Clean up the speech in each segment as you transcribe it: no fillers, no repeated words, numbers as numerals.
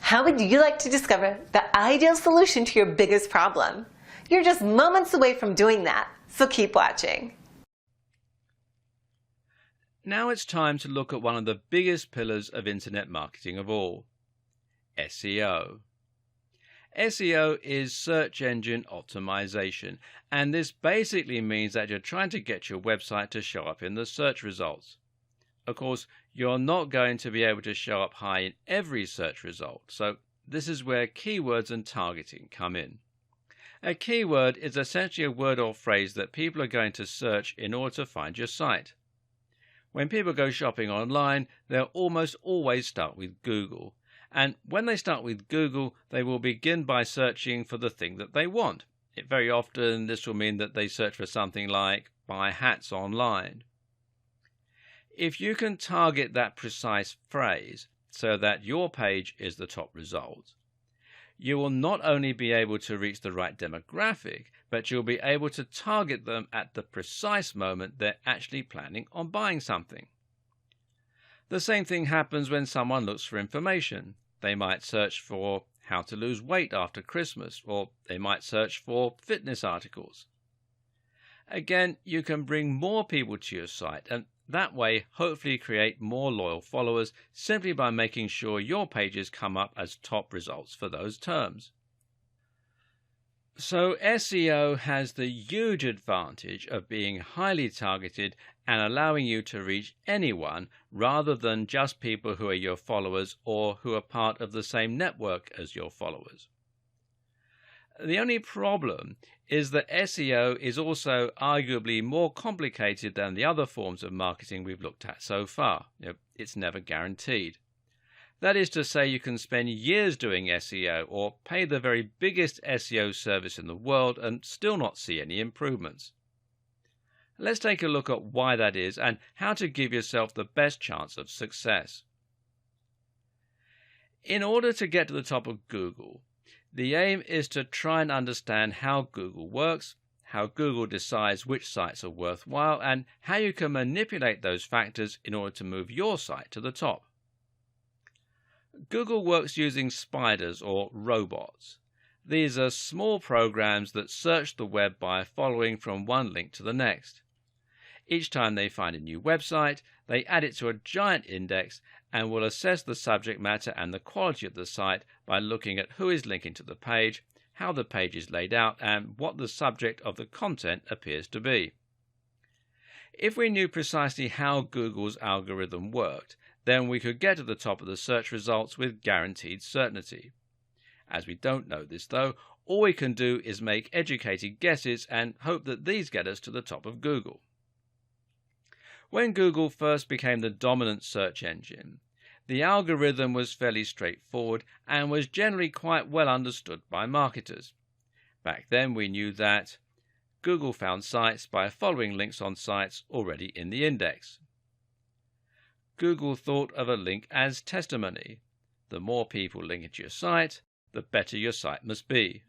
How would you like to discover the ideal solution to your biggest problem? You're just moments away from doing that, so keep watching. Now it's time to look at one of the biggest pillars of internet marketing of all, SEO. SEO is search engine optimization, and this basically means that you're trying to get your website to show up in the search results. Of course, you're not going to be able to show up high in every search result, so this is where keywords and targeting come in. A keyword is essentially a word or phrase that people are going to search in order to find your site. When people go shopping online, they'll almost always start with Google. And when they start with Google, they will begin by searching for the thing that they want. Very often, this will mean that they search for something like buy hats online. If you can target that precise phrase so that your page is the top result, you will not only be able to reach the right demographic, but you'll be able to target them at the precise moment they're actually planning on buying something. The same thing happens when someone looks for information. They might search for how to lose weight after Christmas, or they might search for fitness articles. Again, you can bring more people to your site and that way hopefully create more loyal followers simply by making sure your pages come up as top results for those terms. So SEO has the huge advantage of being highly targeted and allowing you to reach anyone rather than just people who are your followers or who are part of the same network as your followers. The only problem is that SEO is also arguably more complicated than the other forms of marketing we've looked at so far. It's never guaranteed. That is to say, you can spend years doing SEO or pay the very biggest SEO service in the world and still not see any improvements. Let's take a look at why that is and how to give yourself the best chance of success. In order to get to the top of Google, the aim is to try and understand how Google works, how Google decides which sites are worthwhile, and how you can manipulate those factors in order to move your site to the top. Google works using spiders or robots. These are small programs that search the web by following from one link to the next. Each time they find a new website, they add it to a giant index and will assess the subject matter and the quality of the site by looking at who is linking to the page, how the page is laid out, and what the subject of the content appears to be. If we knew precisely how Google's algorithm worked, then we could get to the top of the search results with guaranteed certainty. As we don't know this though, all we can do is make educated guesses and hope that these get us to the top of Google. When Google first became the dominant search engine, the algorithm was fairly straightforward and was generally quite well understood by marketers. Back then we knew that Google found sites by following links on sites already in the index. Google thought of a link as testimony. The more people link into your site, the better your site must be.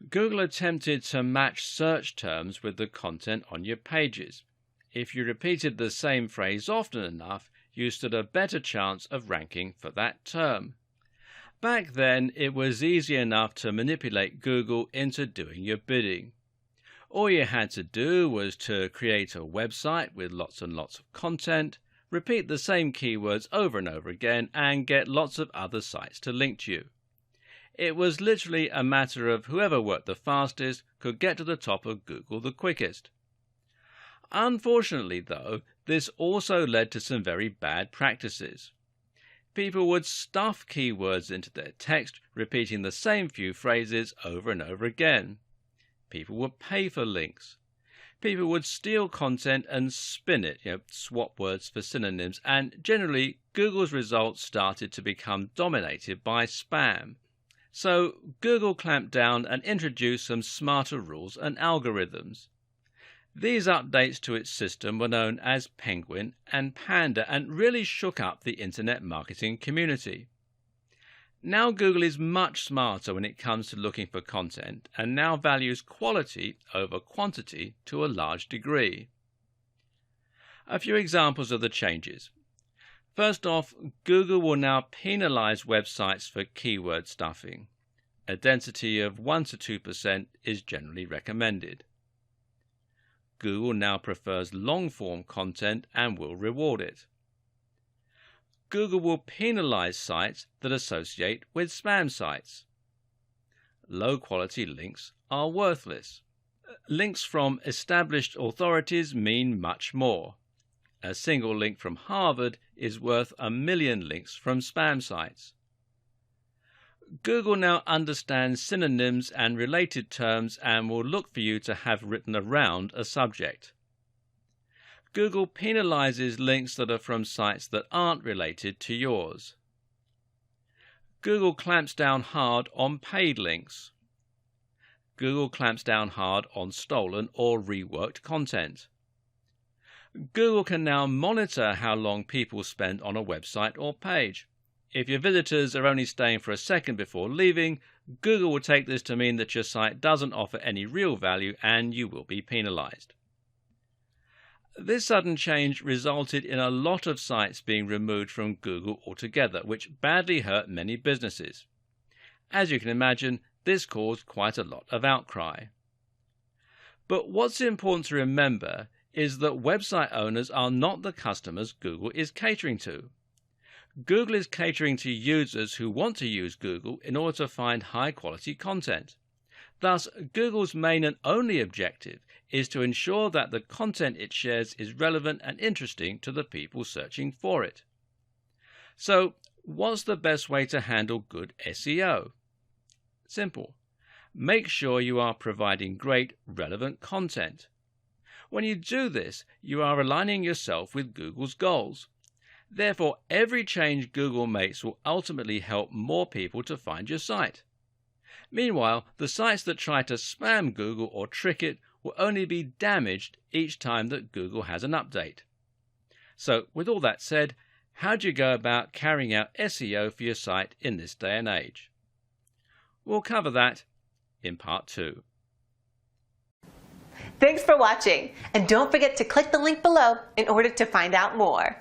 Google attempted to match search terms with the content on your pages. If you repeated the same phrase often enough, you stood a better chance of ranking for that term. Back then, it was easy enough to manipulate Google into doing your bidding. All you had to do was to create a website with lots and lots of content, repeat the same keywords over and over again, and get lots of other sites to link to you. It was literally a matter of whoever worked the fastest could get to the top of Google the quickest. Unfortunately, though, this also led to some very bad practices. People would stuff keywords into their text, repeating the same few phrases over and over again. People would pay for links. People would steal content and spin it, swap words for synonyms, and generally Google's results started to become dominated by spam. So Google clamped down and introduced some smarter rules and algorithms. These updates to its system were known as Penguin and Panda and really shook up the internet marketing community. Now Google is much smarter when it comes to looking for content and now values quality over quantity to a large degree. A few examples of the changes. First off, Google will now penalize websites for keyword stuffing. A density of 1 to 2% is generally recommended. Google now prefers long-form content and will reward it. Google will penalize sites that associate with spam sites. Low-quality links are worthless. Links from established authorities mean much more. A single link from Harvard is worth 1 million links from spam sites. Google now understands synonyms and related terms and will look for you to have written around a subject. Google penalizes links that are from sites that aren't related to yours. Google clamps down hard on paid links. Google clamps down hard on stolen or reworked content. Google can now monitor how long people spend on a website or page. If your visitors are only staying for a second before leaving, Google will take this to mean that your site doesn't offer any real value and you will be penalized. This sudden change resulted in a lot of sites being removed from Google altogether, which badly hurt many businesses. As you can imagine, this caused quite a lot of outcry. But what's important to remember is that website owners are not the customers Google is catering to. Google is catering to users who want to use Google in order to find high-quality content. Thus, Google's main and only objective is to ensure that the content it shares is relevant and interesting to the people searching for it. So, what's the best way to handle good SEO? Simple. Make sure you are providing great, relevant content. When you do this, you are aligning yourself with Google's goals. Therefore, every change Google makes will ultimately help more people to find your site. Meanwhile, the sites that try to spam Google or trick it will only be damaged each time that Google has an update. So, with all that said, how do you go about carrying out SEO for your site in this day and age? We'll cover that in part 2. Thanks for watching, and don't forget to click the link below in order to find out more.